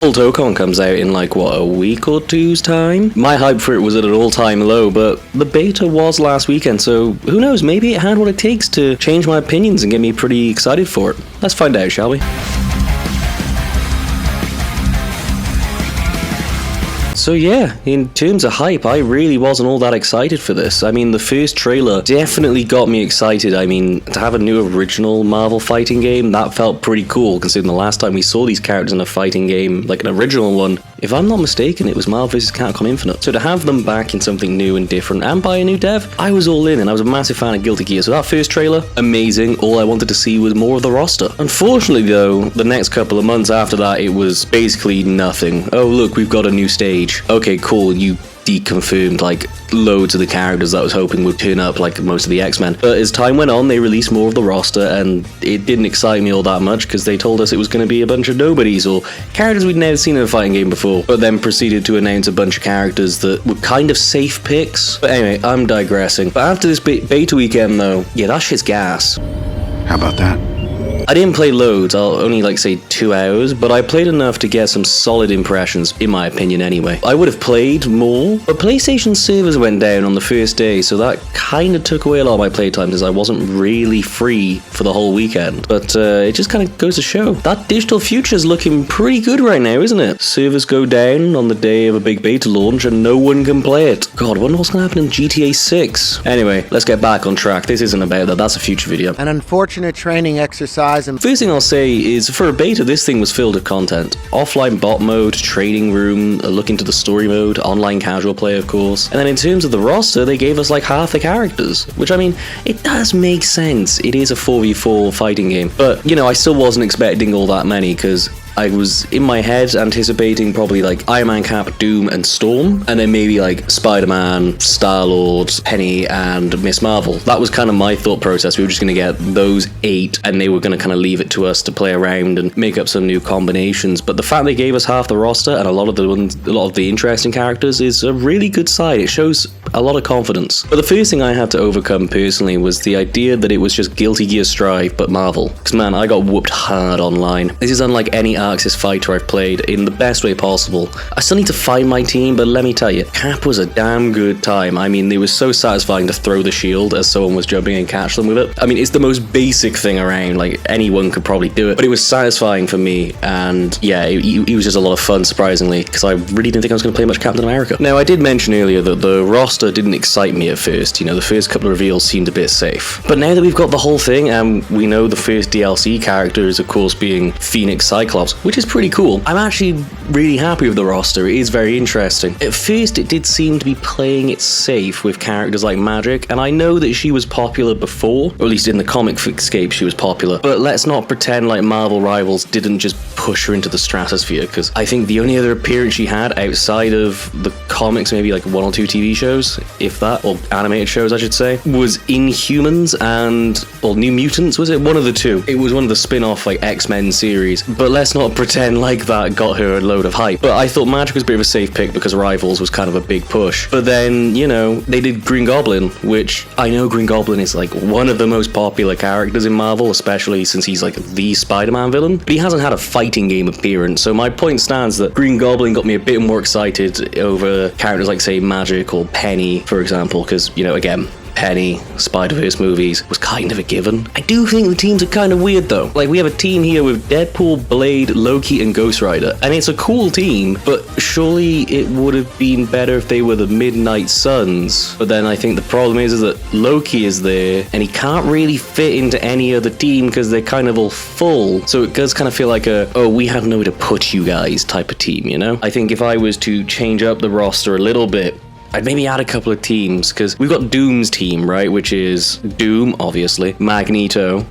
Full Tōkon comes out in like, what, a week or two's time? My hype for it was at an all-time low, but the beta was last weekend, so who knows, maybe it had what it takes to change my opinions and get me pretty excited for it. Let's find out, shall we? So yeah, in terms of hype, I really wasn't all that excited for this. I mean, the first trailer definitely got me excited. I mean, to have a new original Marvel fighting game, that felt pretty cool, considering the last time we saw these characters in a fighting game, like an original one, if I'm not mistaken, it was Marvel vs. Capcom Infinite. So to have them back in something new and different, and by a new dev, I was all in, and I was a massive fan of Guilty Gear. So that first trailer, amazing. All I wanted to see was more of the roster. Unfortunately though, the next couple of months after that, it was basically nothing. Oh look, we've got a new stage. Okay, cool, you deconfirmed like loads of the characters that I was hoping would turn up, like most of the X-Men. But as time went on, they released more of the roster, and it didn't excite me all that much because they told us it was going to be a bunch of nobodies or characters we'd never seen in a fighting game before, but then proceeded to announce a bunch of characters that were kind of safe picks. But anyway, I'm digressing. But after this beta weekend though, yeah, that shit's gas. How about that? I didn't play loads, I'll only like say 2 hours, but I played enough to get some solid impressions, in my opinion anyway. I would have played more, but PlayStation servers went down on the first day, so that kind of took away a lot of my playtime as I wasn't really free for the whole weekend. But it just kind of goes to show, that digital future is looking pretty good right now, isn't it? Servers go down on the day of a big beta launch and no one can play it. God, I wonder what's going to happen in GTA 6. Anyway, let's get back on track. This isn't about that, that's a future video. An unfortunate training exercise. First thing I'll say is, for a beta, this thing was filled with content. Offline bot mode, training room, a look into the story mode, online casual play, of course. And then in terms of the roster, they gave us like half the characters, which, I mean, it does make sense. It is a 4v4 fighting game. But, you know, I still wasn't expecting all that many, because I was in my head anticipating probably like Iron Man, Cap, Doom, and Storm, and then maybe like Spider-Man, Star-Lord, Penny, and Miss Marvel. That was kind of my thought process. We were just going to get those 8, and they were going to kind of leave it to us to play around and make up some new combinations. But the fact they gave us half the roster and a lot of the interesting characters is a really good sign. It shows a lot of confidence. But the first thing I had to overcome personally was the idea that it was just Guilty Gear Strive, but Marvel. Because man, I got whooped hard online. This is unlike any Axis fighter I've played in the best way possible. I still need to find my team, but let me tell you, Cap was a damn good time. I mean, it was so satisfying to throw the shield as someone was jumping and catch them with it. I mean, it's the most basic thing around, like anyone could probably do it, but it was satisfying for me, and yeah, it was just a lot of fun, surprisingly, because I really didn't think I was going to play much Captain America. Now, I did mention earlier that the roster didn't excite me at first. You know, the first couple of reveals seemed a bit safe. But now that we've got the whole thing, and we know the first DLC character is, of course, being Phoenix Cyclops, which is pretty cool. I'm actually really happy with the roster. It is very interesting. At first, it did seem to be playing it safe with characters like Magic, and I know that she was popular before, or at least in the comic scape she was popular, but let's not pretend like Marvel Rivals didn't just push her into the stratosphere, because I think the only other appearance she had outside of the comics, maybe like 1 or 2 TV shows, if that, or animated shows I should say, was Inhumans or New Mutants, was it? One of the two. It was one of the spin-off like X-Men series, but let's not pretend like that got her a load of hype. But I thought Magic was a bit of a safe pick because Rivals was kind of a big push. But then, you know, they did Green Goblin, which I know Green Goblin is like one of the most popular characters in Marvel, especially since he's like the Spider-Man villain, but he hasn't had a fighting game appearance. So my point stands that Green Goblin got me a bit more excited over characters like, say, Magic or Penny, for example, because, you know, again, Penny, Spider-Verse movies was kind of a given. I do think the teams are kind of weird though. Like, we have a team here with Deadpool, Blade, Loki, and Ghost Rider, and it's a cool team, but surely it would have been better if they were the Midnight Suns. But then I think the problem is that Loki is there, and he can't really fit into any other team because they're kind of all full. So it does kind of feel like a, oh, we have nowhere to put you guys type of team, you know? I think if I was to change up the roster a little bit, I'd maybe add a couple of teams, because we've got Doom's team, right, which is Doom, obviously, Magneto,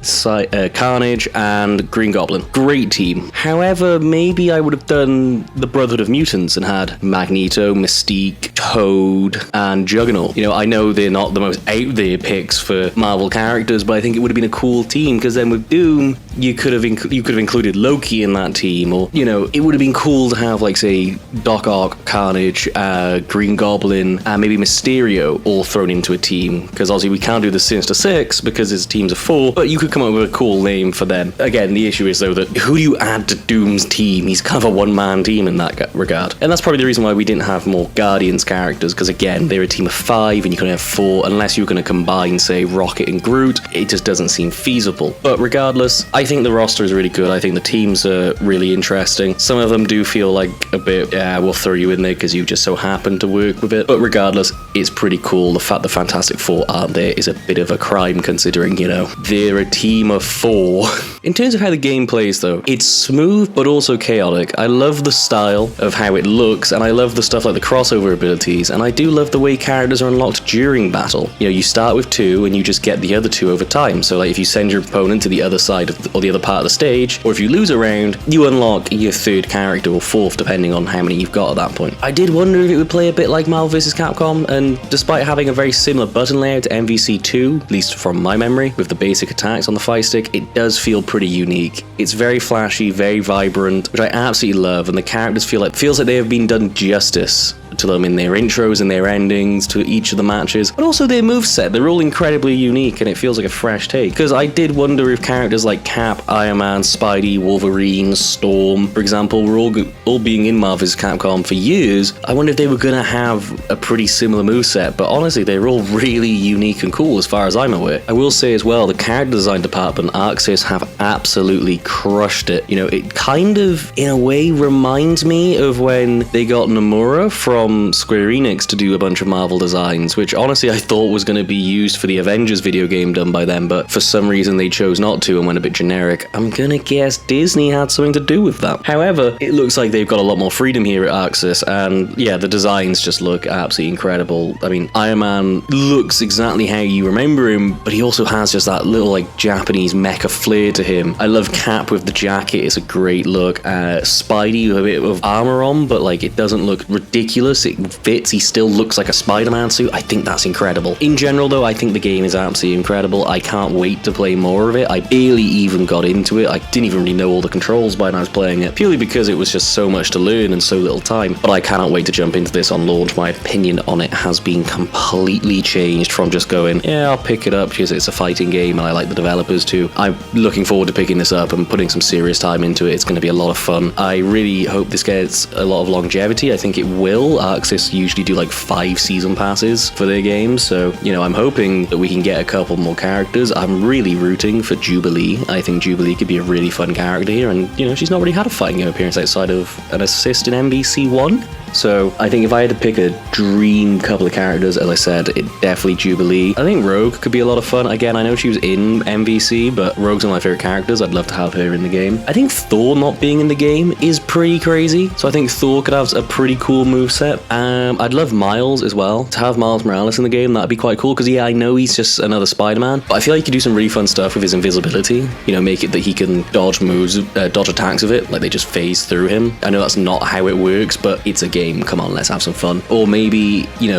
Carnage, and Green Goblin. Great team. However, maybe I would have done the Brotherhood of Mutants and had Magneto, Mystique, Toad, and Juggernaut. You know, I know they're not the most out there picks for Marvel characters, but I think it would have been a cool team, because then with Doom, you could have included Loki in that team, or it would have been cool to have, like, say, Doc Ock, Carnage, Green Goblin, and maybe Mysterio all thrown into a team, because obviously we can't do the Sinister Six because his teams of 4, but you could come up with a cool name for them. Again, the issue is though that who do you add to Doom's team? He's kind of a one-man team in that regard, and that's probably the reason why we didn't have more Guardians characters, because again, they're a team of 5 and you can have 4 unless you're going to combine, say, Rocket and Groot. It just doesn't seem feasible. But regardless, I think the roster is really good. I think the teams are really interesting. Some of them do feel like a bit, we'll throw you in there because you just so happen to work with it. But regardless, it's pretty cool. The fact the Fantastic Four aren't there is a bit of a crime, considering, they're a team of 4. In terms of how the game plays, though, it's smooth but also chaotic. I love the style of how it looks, and I love the stuff like the crossover abilities, and I do love the way characters are unlocked during battle. You start with 2 and you just get the other 2 over time. So like if you send your opponent to the other side or the other part of the stage, or if you lose a round, you unlock your 3rd character or 4th, depending on how many you've got at that point. I did wonder if it would play a bit like Marvel vs. Capcom, and despite having a very similar button layout to MVC2, at least from my memory, with the basic attacks on the Fire Stick, it does feel pretty unique. It's very flashy, very vibrant, which I absolutely love, and the characters feels like they have been done justice to them in their intros and their endings to each of the matches, but also their moveset. They're all incredibly unique, and it feels like a fresh take. Because I did wonder if characters like Cap, Iron Man, Spidey, Wolverine, Storm, for example, were all being in Marvel vs. Capcom for years. I wonder if they were gonna have a pretty similar moveset, but honestly, they're all really unique and cool as far as I'm aware. I will say as well, the character design department, Arxis, have absolutely crushed it. It kind of, in a way, reminds me of when they got Nomura from Square Enix to do a bunch of Marvel designs, which honestly I thought was going to be used for the Avengers video game done by them, but for some reason they chose not to and went a bit generic. I'm gonna guess Disney had something to do with that. However, it looks like they've got a lot more freedom here at Arxis, and yeah, the designs just look absolutely incredible. I mean, Iron Man looks exactly how you remember him, but he also has just that little like Japanese mecha flair to him. I love Cap with the jacket, it's a great look. Spidey with a bit of armor on, but like it doesn't look ridiculous. It fits. He still looks like a Spider-Man suit. I think that's incredible. In general, though, I think the game is absolutely incredible. I can't wait to play more of it. I barely even got into it. I didn't even really know all the controls by when I was playing it, purely because it was just so much to learn and so little time. But I cannot wait to jump into this on launch. My opinion on it has been completely changed from just going, yeah, I'll pick it up because it's a fighting game and I like the developers too. I'm looking forward to picking this up and putting some serious time into it. It's going to be a lot of fun. I really hope this gets a lot of longevity. I think it will. Arxis usually do like 5 season passes for their games, so I'm hoping that we can get a couple more characters. I'm really rooting for Jubilee. I think Jubilee could be a really fun character here, and she's not really had a fighting game appearance outside of an assist in MVC1. So I think if I had to pick a dream couple of characters, as I said, it definitely Jubilee. I think Rogue could be a lot of fun. Again, I know she was in MVC, but Rogue's one of my favorite characters. I'd love to have her in the game. I think Thor not being in the game is pretty crazy, so I think Thor could have a pretty cool moveset. I'd love Miles as well. To have Miles Morales in the game, that'd be quite cool, because yeah, I know he's just another Spider-Man, but I feel like he could do some really fun stuff with his invisibility. Make it that he can dodge moves, dodge attacks of it, like they just phase through him. I know that's not how it works, but it's a game. Come on, let's have some fun. Or maybe, he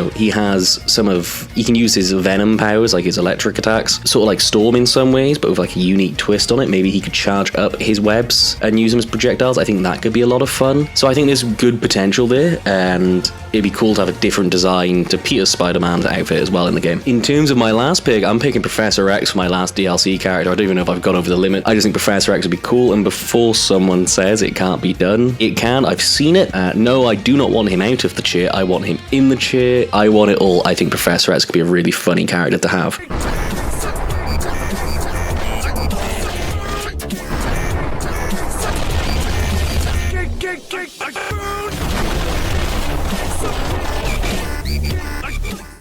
can use his venom powers, like his electric attacks, sort of like Storm in some ways, but with like a unique twist on it. Maybe he could charge up his webs and use them as projectiles. I think that could be a lot of fun. So I think there's good potential there, and it'd be cool to have a different design to Peter's Spider-Man's outfit as well in the game. In terms of my last pick, I'm picking Professor X for my last DLC character. I don't even know if I've gone over the limit. I just think Professor X would be cool, and before someone says it can't be done, it can. I've seen it. No, I do not want him out of the chair. I want him in the chair. I want it all. I think Professor X could be a really funny character to have.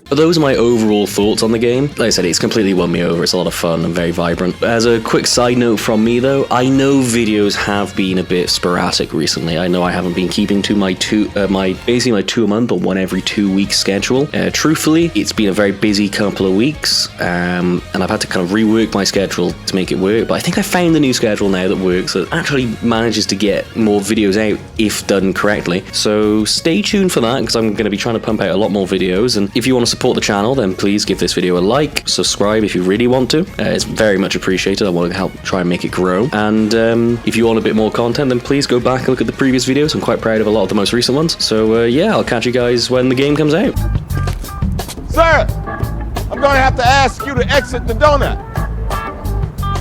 But those are my overall thoughts on the game. Like I said, it's completely won me over. It's a lot of fun and very vibrant. As a quick side note from me though, I know videos have been a bit sporadic recently. I know I haven't been keeping to my basically my 2 a month or 1 every 2 week schedule. Truthfully, it's been a very busy couple of weeks, and I've had to kind of rework my schedule to make it work. But I think I found a new schedule now that works, that actually manages to get more videos out if done correctly. So stay tuned for that, because I'm going to be trying to pump out a lot more videos. And if you want to support support the channel, then please give this video a like, subscribe if you really want to. It's very much appreciated. I want to help try and make it grow. And if you want a bit more content, then please go back and look at the previous videos. I'm quite proud of a lot of the most recent ones. So yeah, I'll catch you guys when the game comes out. Sir, I'm going to have to ask you to exit the donut.